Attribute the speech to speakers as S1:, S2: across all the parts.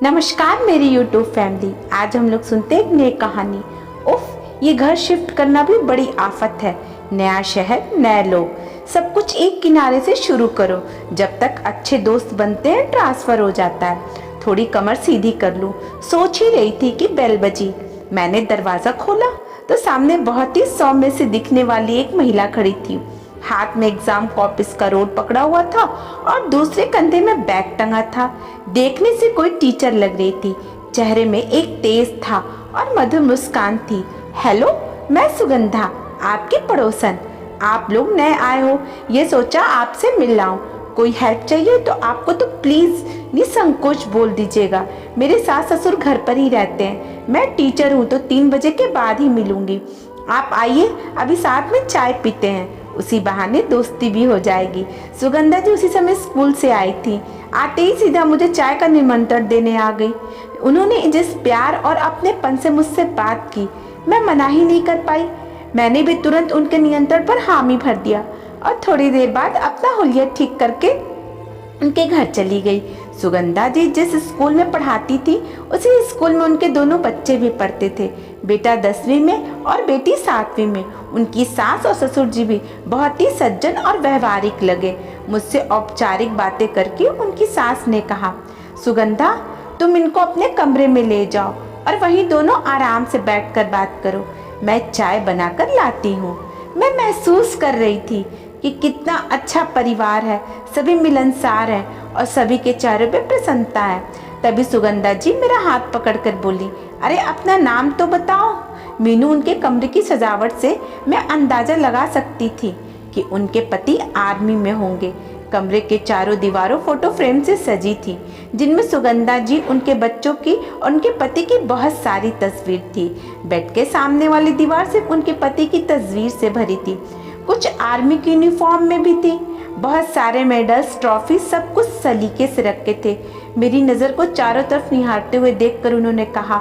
S1: नमस्कार मेरी YouTube family. आज हम लोग सुनते हैं एक नई कहानी। उफ, ये घर शिफ्ट करना भी बड़ी आफत है। नया शहर, नए लोग, सब कुछ एक किनारे से शुरू करो। जब तक अच्छे दोस्त बनते हैं ट्रांसफर हो जाता है। थोड़ी कमर सीधी कर लूं, सोच ही रही थी कि बेल बजी। मैंने दरवाजा खोला तो सामने बहुत ही सौम्य से दिखने वाली एक महिला खड़ी थी। हाथ में एग्जाम कॉपीज का रोल पकड़ा हुआ था और दूसरे कंधे में बैग टंगा था। देखने से कोई टीचर लग रही थी। चेहरे में एक तेज था और मधुर मुस्कान थी। हेलो, मैं सुगंधा, आपकी पड़ोसन। आप लोग नए आए हो, ये सोचा आपसे मिल लाऊं। कोई हेल्प चाहिए तो आपको तो प्लीज निसंकोच बोल दीजिएगा। मेरे सास ससुर घर पर ही रहते हैं। मैं टीचर हूँ तो 3 बजे के बाद ही मिलूंगी। आप आइए, अभी साथ में चाय पीते हैं। उसी बहाने दोस्ती भी हो जाएगी। सुगंधा जी उसी समय स्कूल से आई थी। आते ही सीधा मुझे चाय का निमंत्रण देने आ गई। उन्होंने जिस प्यार और अपनेपन से मुझसे बात की, मैं मना ही नहीं कर पाई। मैंने भी तुरंत उनके नियंत्रण पर हामी भर दिया और थोड़ी देर बाद अपना हुलिया ठीक करके उनके घर चली गई। सुगंधा जी जिस स्कूल में पढ़ाती थी उसी स्कूल में उनके दोनों बच्चे भी पढ़ते थे। बेटा 10वीं में और बेटी 7वीं में। उनकी सास और ससुर जी भी बहुत ही सज्जन और व्यवहारिक लगे। मुझसे औपचारिक बातें करके उनकी सास ने कहा, सुगंधा, तुम इनको अपने कमरे में ले जाओ और वहीं दोनों आराम से बैठकर बात करो। मैं चाय बनाकर लाती हूँ। मैं महसूस कर रही थी कि कितना अच्छा परिवार है, सभी मिलनसार हैं और सभी के चेहरे पे प्रसन्नता है। तभी सुगंधा जी मेरा हाथ पकड़कर बोली, अरे अपना नाम तो बताओ। मीनू। उनके कमरे की सजावट से मैं अंदाजा लगा सकती थी कि उनके पति आर्मी में होंगे। कमरे के चारों दीवारों फोटो फ्रेम से सजी थी, जिनमें सुगंधा जी, उनके बच्चों की और उनके पति की बहुत सारी तस्वीर थी। बेड के सामने वाली दीवार सिर्फ उनके पति की तस्वीर से भरी थी। कुछ आर्मी की यूनिफॉर्म में भी थी। बहुत सारे मेडल्स, ट्रॉफी, सब कुछ सलीके से रखे थे। मेरी नज़र को चारों तरफ निहारते हुए देखकर उन्होंने कहा,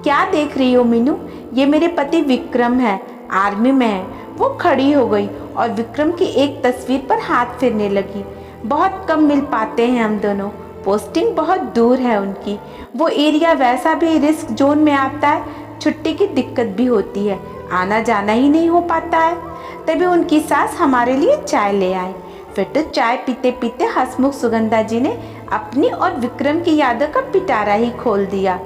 S1: क्या देख रही हो मीनू? ये मेरे पति विक्रम है, आर्मी में है। वो खड़ी हो गई और विक्रम की एक तस्वीर पर हाथ फेरने लगी। बहुत कम मिल पाते हैं हम दोनों। पोस्टिंग बहुत दूर है उनकी। वो एरिया वैसा भी रिस्क जोन में आता है। छुट्टी की दिक्कत भी होती है, आना जाना ही नहीं हो पाता है। तभी उनकी सास हमारे लिए चाय ले आए। फिर तो चाय पीते पीते हंसमुख सुगंधा जी ने अपनी और विक्रम की यादों का पिटारा ही खोल दिया।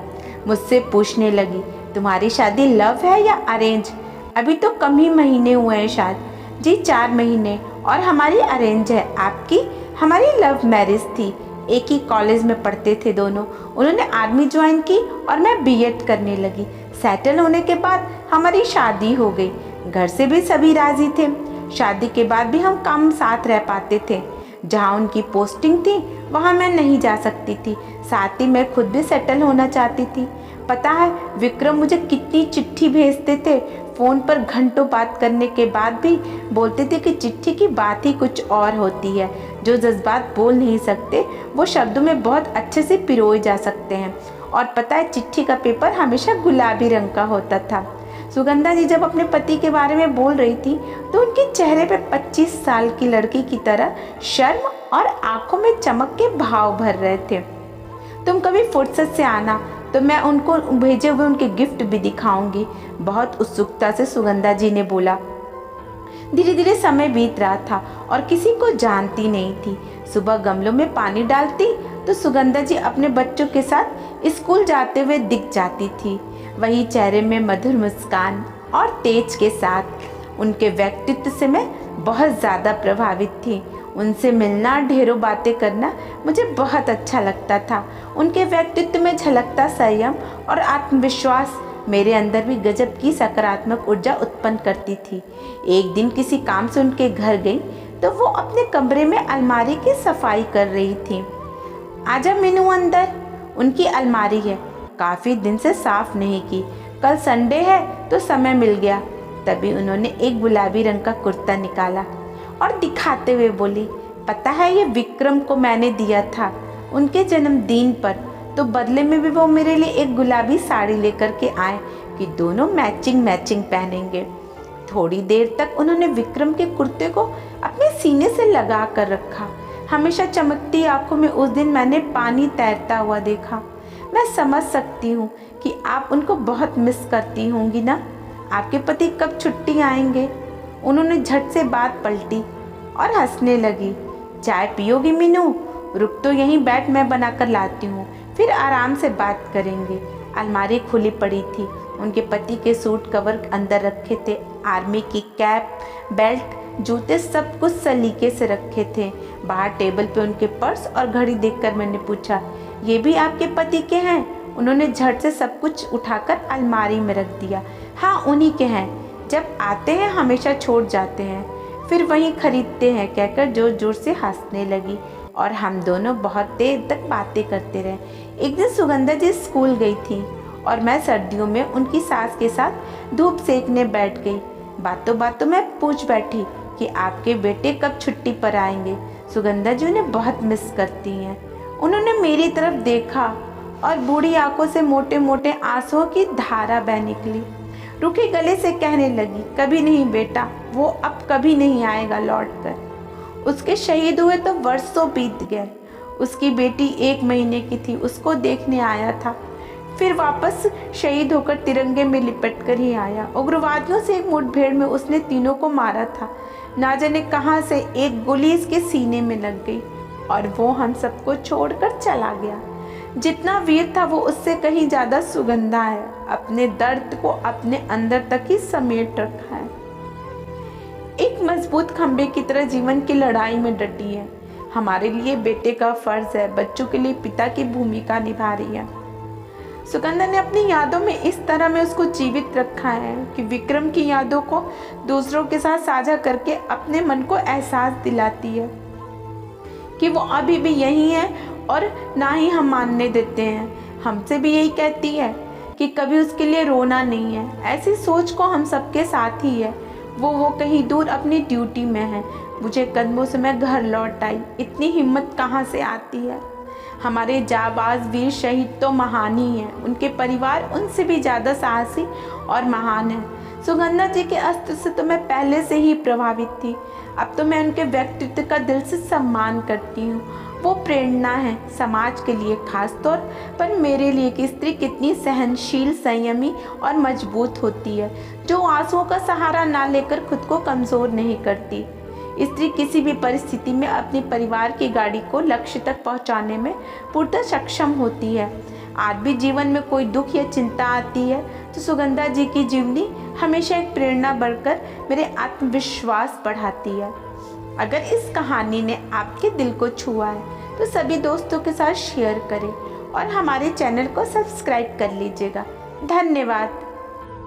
S1: मुझसे पूछने लगी, तुम्हारी शादी लव है या अरेंज? अभी तो कम ही महीने हुए हैं शायद। जी 4 महीने। और हमारी अरेंज है। आपकी? हमारी लव मैरिज थी। एक ही कॉलेज में पढ़ते थे दोनों। उन्होंने आर्मी ज्वाइन की और मैं बीएड करने लगी। सेटल होने के बाद हमारी शादी हो गई। घर से भी सभी राजी थे। शादी के बाद भी हम कम साथ रह पाते थे। जहाँ उनकी पोस्टिंग थी वहाँ मैं नहीं जा सकती थी। साथ ही मैं खुद भी सेटल होना चाहती थी। पता है विक्रम मुझे कितनी चिट्ठी भेजते थे। फ़ोन पर घंटों बात करने के बाद भी बोलते थे कि चिट्ठी की बात ही कुछ और होती है। जो जज्बात बोल नहीं सकते वो शब्दों में बहुत अच्छे से पिरोए जा सकते हैं। और पता है चिट्ठी का पेपर हमेशा गुलाबी रंग का होता था। सुगंधा जी जब अपने पति के बारे में बोल रही थी तो उनके चेहरे पे 25 साल की लड़की की तरह शर्म और आंखों में चमक के भाव भर रहे थे। तुम कभी फुर्सत से आना तो मैं उनको भेजे हुए उनके गिफ्ट भी दिखाऊंगी, बहुत उत्सुकता से सुगंधा जी ने बोला। धीरे धीरे समय बीत रहा था और किसी को जानती नहीं थी। सुबह गमलों में पानी डालती तो सुगंधा जी अपने बच्चों के साथ स्कूल जाते हुए दिख जाती थी। वही चेहरे में मधुर मुस्कान और तेज के साथ। उनके व्यक्तित्व से मैं बहुत ज़्यादा प्रभावित थी। उनसे मिलना, ढेरों बातें करना मुझे बहुत अच्छा लगता था। उनके व्यक्तित्व में झलकता संयम और आत्मविश्वास मेरे अंदर भी गजब की सकारात्मक ऊर्जा उत्पन्न करती थी। एक दिन किसी काम से उनके घर गई तो वो अपने कमरे में अलमारी की सफाई कर रही थी। आजा मीनू अंदर। उनकी अलमारी है, काफ़ी दिन से साफ नहीं की। कल संडे है तो समय मिल गया। तभी उन्होंने एक गुलाबी रंग का कुर्ता निकाला और दिखाते हुए बोली, पता है ये विक्रम को मैंने दिया था उनके जन्मदिन पर, तो बदले में भी वो मेरे लिए एक गुलाबी साड़ी लेकर के आए कि दोनों मैचिंग मैचिंग पहनेंगे। थोड़ी देर तक उन्होंने विक्रम के कुर्ते को अपने सीने से लगा कर रखा। हमेशा चमकती आंखों में उस दिन मैंने पानी तैरता हुआ देखा। मैं समझ सकती हूँ कि आप उनको बहुत मिस करती होंगी ना। आपके पति कब छुट्टी आएंगे? उन्होंने झट से बात पलटी और हंसने लगी। चाय पियोगी मीनू? रुक तो यहीं बैठ, मैं बनाकर लाती हूँ, फिर आराम से बात करेंगे। अलमारी खुली पड़ी थी। उनके पति के सूट कवर अंदर रखे थे। आर्मी की कैप, बेल्ट, जूते सब कुछ सलीके से रखे थे। बाहर टेबल पे उनके पर्स और घड़ी देखकर मैंने पूछा, ये भी आपके पति के हैं? उन्होंने झट से सब कुछ उठाकर अलमारी में रख दिया। हाँ, उन्हीं के हैं। जब आते हैं हमेशा छोड़ जाते हैं, फिर वहीं खरीदते हैं, कहकर जोर जोर से हंसने लगी और हम दोनों बहुत देर तक बातें करते रहे। एक दिन सुगंधा जी स्कूल गई थी और मैं सर्दियों में उनकी सास के साथ धूप सेकने बैठ गई। बातों बातों में पूछ बैठी कि आपके बेटे कब छुट्टी पर आएंगे। सुगंधा जी उन्हें बहुत मिस करती हैं। उन्होंने मेरी तरफ देखा और बूढ़ी आंखों से मोटे मोटे आंसुओं की धारा बह निकली। रुके गले से कहने लगी, कभी नहीं बेटा, वो अब कभी नहीं आएगा लौट कर। उसके शहीद हुए तो वर्षों बीत गए। उसकी बेटी 1 महीने की थी, उसको देखने आया था, फिर वापस शहीद होकर तिरंगे में लिपट कर ही आया। उग्रवादियों से एक मुठभेड़ में उसने तीनों को मारा था। ना जाने कहां से एक गोली इसके सीने में लग गई और वो हम सबको छोड़कर चला गया। जितना वीर था वो उससे कहीं ज्यादा सुगंधा है। अपने दर्द को अपने अंदर तक ही समेट रखा है। एक मजबूत खंबे की तरह जीवन की लड़ाई में डटी है। हमारे लिए बेटे का फर्ज है, बच्चों के लिए पिता की भूमिका निभा रही है। सुगंधा ने अपनी यादों में इस तरह में उसको जीवित रखा है कि विक्रम की यादों को दूसरों के साथ साझा करके अपने मन को एहसास दिलाती है कि वो अभी भी यही है और ना ही हम मानने देते हैं। हमसे भी यही कहती है कि कभी उसके लिए रोना नहीं है। ऐसी सोच को हम सबके साथ ही है। वो कहीं दूर अपनी ड्यूटी में है। मुझे कदमों से मैं घर लौट आई। इतनी हिम्मत कहाँ से आती है? हमारे जाबाज वीर शहीद तो महान ही हैं। उनके परिवार उनसे भी ज़्यादा साहसी और महान है। सुगंधा जी के अस्त्र से तो मैं पहले से ही प्रभावित थी। अब तो मैं उनके व्यक्तित्व का दिल से सम्मान करती हूँ। वो प्रेरणा है समाज के लिए, खास तौर पर मेरे लिए कि स्त्री कितनी सहनशील, संयमी और मजबूत होती है, जो आंसुओं का सहारा ना लेकर खुद को कमज़ोर नहीं करती। स्त्री किसी भी परिस्थिति में अपने परिवार की गाड़ी को लक्ष्य तक पहुंचाने में पूर्णतः सक्षम होती है। आज भी जीवन में कोई दुख या चिंता आती है तो सुगंधा जी की जीवनी हमेशा एक प्रेरणा बनकर मेरे आत्मविश्वास बढ़ाती है। अगर इस कहानी ने आपके दिल को छुआ है तो सभी दोस्तों के साथ शेयर करें और हमारे चैनल को सब्सक्राइब कर लीजिएगा। धन्यवाद।